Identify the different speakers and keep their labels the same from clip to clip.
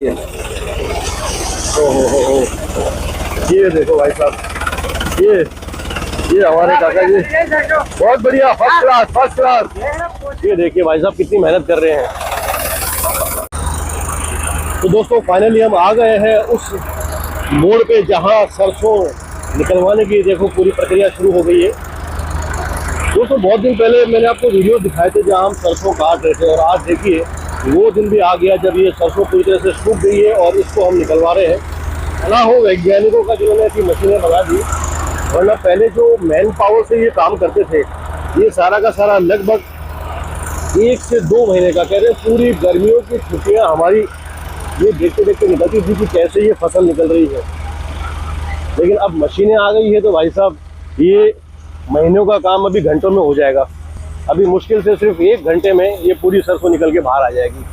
Speaker 1: ये हो ये देखो भाई साहब, ये हमारे काका जी बहुत बढ़िया, फर्स्ट क्लास फर्स्ट क्लास। ये देखिए भाई साहब कितनी मेहनत कर रहे हैं। तो दोस्तों फाइनली हम आ गए हैं उस मोड़ पे जहां सरसों निकलवाने की देखो पूरी प्रक्रिया शुरू हो गई है। दोस्तों बहुत दिन पहले मैंने आपको वीडियो दिखाए थे जहां हम सरसों काट रहे थे, और आज देखिए वो दिन भी आ गया जब ये सरसों पूरी तरह से सूख गई है और इसको हम निकलवा रहे हैं। भला हो वैज्ञानिकों का जिन्होंने ऐसी मशीनें बना दी, वरना पहले जो मैन पावर से ये काम करते थे, ये सारा का सारा लगभग 1 से 2 महीने का, कह रहे हैं पूरी गर्मियों की छुट्टियां हमारी ये देखते देखते निकलती थी कि कैसे ये फसल निकल रही है। लेकिन अब मशीनें आ गई है तो भाई साहब ये महीनों का काम अभी घंटों में हो जाएगा। अभी मुश्किल से सिर्फ 1 घंटे में ये पूरी सरसों निकल के बाहर आ जाएगी।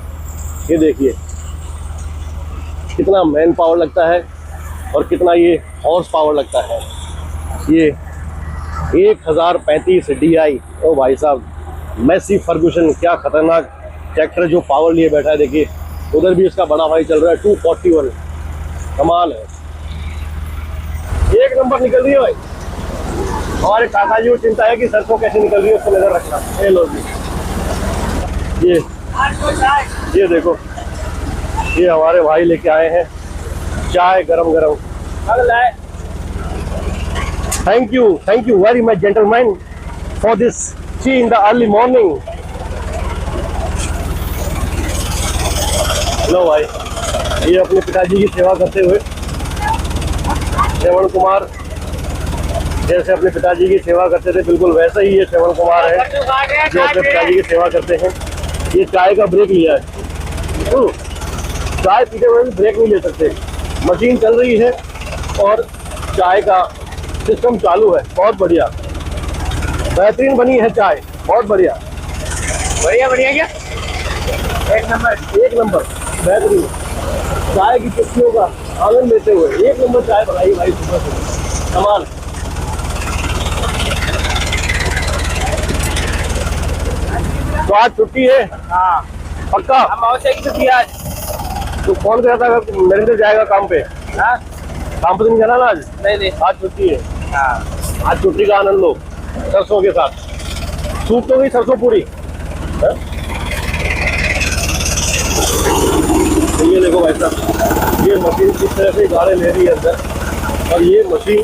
Speaker 1: ये देखिए कितना मैन पावर लगता है और कितना ये हॉर्स पावर लगता है। ये 1035 DI, ओ भाई साहब मैसी फर्गूसन, क्या खतरनाक ट्रैक्टर जो पावर लिए बैठा है। देखिए उधर भी इसका बड़ा भाई चल रहा है 241, कमाल है, एक नंबर निकल रही है भाई। हमारे काका जी को चिंता है कि सरसों कैसे निकल रही है, उसको नजर रखना। ये लो जी, ये देखो ये हमारे भाई लेके आए हैं चाय गरम गरम। Thank you very much gentleman for this tea in the early morning. लो भाई, ये अपने पिताजी की सेवा करते हुए श्रवण कुमार जैसे अपने पिताजी की सेवा करते थे, बिल्कुल वैसा ही ये श्रवण कुमार है जो अपने पिताजी की सेवा करते हैं। ये चाय का ब्रेक लिया है, चाय पीते हुए भी ब्रेक नहीं ले सकते। मशीन चल रही है और चाय का सिस्टम चालू है। बहुत बढ़िया, बेहतरीन बनी है चाय, बहुत बढ़िया बढ़िया बढ़िया। क्या एक नंबर बेहतरीन चाय की चुस्कियों का आनंद लेते हुए 1 नंबर चाय बनाई भाई सुबह सुबह, कमाल। तो आज छुट्टी है? हाँ पक्का, छुट्टी आज। तो कौन कहता है नरेंद्र जाएगा काम पे? हाँ काम पे तो नहीं जाना ना आज? नहीं आज छुट्टी है। हाँ आज छुट्टी का आनंद लो सरसों के साथ। सूख तो गई सरसों पूरी है? तो ये देखो भाई साहब, ये मशीन किस तरह से गाड़े ले रही है अंदर, और ये मशीन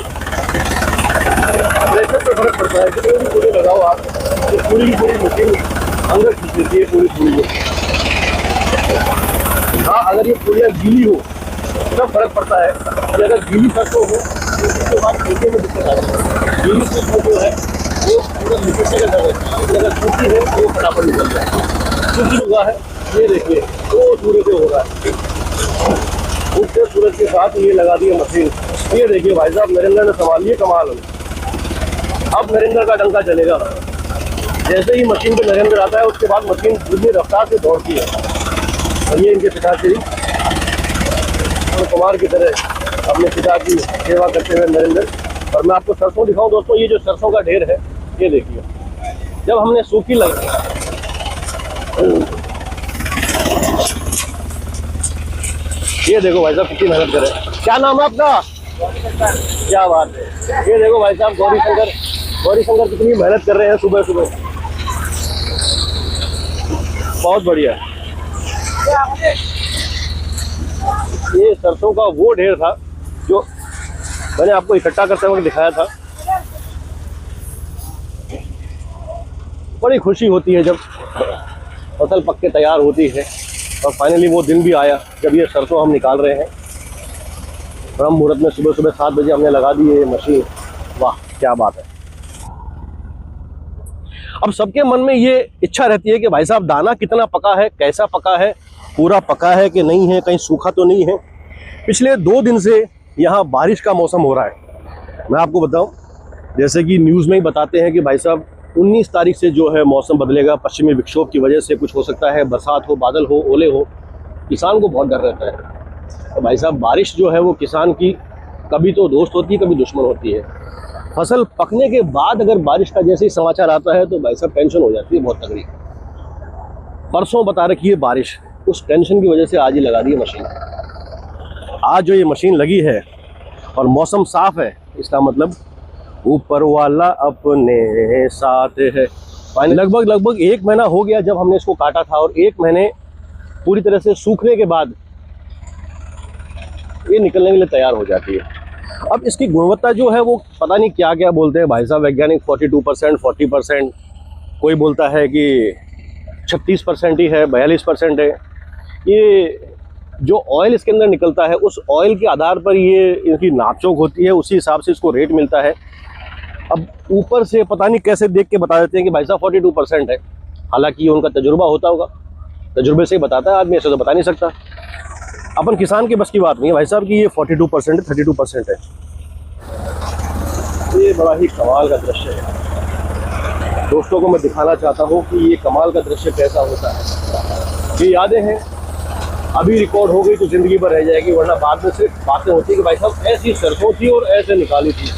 Speaker 1: प्रेशर पे फर्क पड़ता है कि पूरी लगाओ आप तो पूरी की पूरी मशीन अंदर खींच लेती है पूरी। हाँ अगर ये पूरी गीली हो तब फर्क पड़ता है, कि अगर गीली सरसों हो तो उसके बाद नीचे में दिक्कत आती है। गीली सरसों जो है वो अंदर निकलने का डर है, अगर सूखी है तो वो फटाफट निकल जाए। सूखी हुआ है ये देखिए वो सूरज हो रहा है, उसके सूरज के साथ ये लगा दी है मशीन। ये देखिए भाई साहब नरेंद्र ने संभाल लिए, कमाल हो। अब नरेंद्र का डंका चलेगा। जैसे ही मशीन पे नरेंद्र आता है उसके बाद मशीन दूसरी रफ्तार से दौड़ती है। और ये इनके पिताजी और कुमार की तरह अपने पिता की सेवा करते हुए नरेंद्र। और मैं आपको सरसों दिखाऊं दोस्तों, ये जो सरसों का ढेर है ये देखिए, जब हमने सूखी लगा ये देखो भाई साहब कितनी मेहनत करें। क्या नाम है आपका? क्या बात है। ये देखो भाई साहब गौरी शंकर कितनी मेहनत कर रहे हैं सुबह सुबह, बहुत बढ़िया। ये सरसों का वो ढेर था जो मैंने आपको इकट्ठा करते हुए दिखाया था। बड़ी खुशी होती है जब फसल पक के तैयार होती है, और फाइनली वो दिन भी आया जब ये सरसों हम निकाल रहे हैं। ब्रह्म मुहूर्त में सुबह सुबह 7 बजे हमने लगा दी ये मशीन। वाह क्या बात है। अब सबके मन में ये इच्छा रहती है कि भाई साहब दाना कितना पका है, कैसा पका है, पूरा पका है कि नहीं है, कहीं सूखा तो नहीं है। पिछले 2 दिन से यहाँ बारिश का मौसम हो रहा है। मैं आपको बताऊं, जैसे कि न्यूज़ में ही बताते हैं कि भाई साहब 19 तारीख से जो है मौसम बदलेगा, पश्चिमी विक्षोभ की वजह से कुछ हो सकता है, बरसात हो, बादल हो, ओले हो। किसान को बहुत डर रहता है। तो भाई साहब बारिश जो है वो किसान की कभी तो दोस्त होती है, कभी दुश्मन होती है। फसल पकने के बाद अगर बारिश का जैसे ही समाचार आता है तो भाई साहब टेंशन हो जाती है बहुत तगड़ी। परसों बता रखी है बारिश, उस टेंशन की वजह से आज ही लगा दी है मशीन। आज जो ये मशीन लगी है और मौसम साफ है, इसका मतलब ऊपर वाला अपने साथ है। लगभग 1 महीना हो गया जब हमने इसको काटा था, और 1 महीने पूरी तरह से सूखने के बाद ये निकलने के लिए तैयार हो जाती है। अब इसकी गुणवत्ता जो है वो पता नहीं क्या क्या बोलते हैं भाई साहब वैज्ञानिक, 42%, 40%, कोई बोलता है कि 36% ही है, 42% है। ये जो ऑयल इसके अंदर निकलता है उस ऑयल के आधार पर ये इनकी नापचोक होती है, उसी हिसाब से इसको रेट मिलता है। अब ऊपर से पता नहीं कैसे देख के बता देते हैं कि भाई साहब 42% है, हालांकि ये उनका तजुर्बा होता होगा, तजुर्बे से ही बताता है आदमी, ऐसे तो बता नहीं सकता। अपन किसान के बस की बात नहीं है भाई साहब कि ये 42% है, 32% है। ये बड़ा ही कमाल का दृश्य है, दोस्तों को मैं दिखाना चाहता हूँ कि ये कमाल का दृश्य कैसा होता है। ये यादें हैं, अभी रिकॉर्ड हो गई तो ज़िंदगी भर रह जाएगी, वरना बाद में सिर्फ बातें होती है कि भाई साहब ऐसी सरसों थी और ऐसे निकाली थी।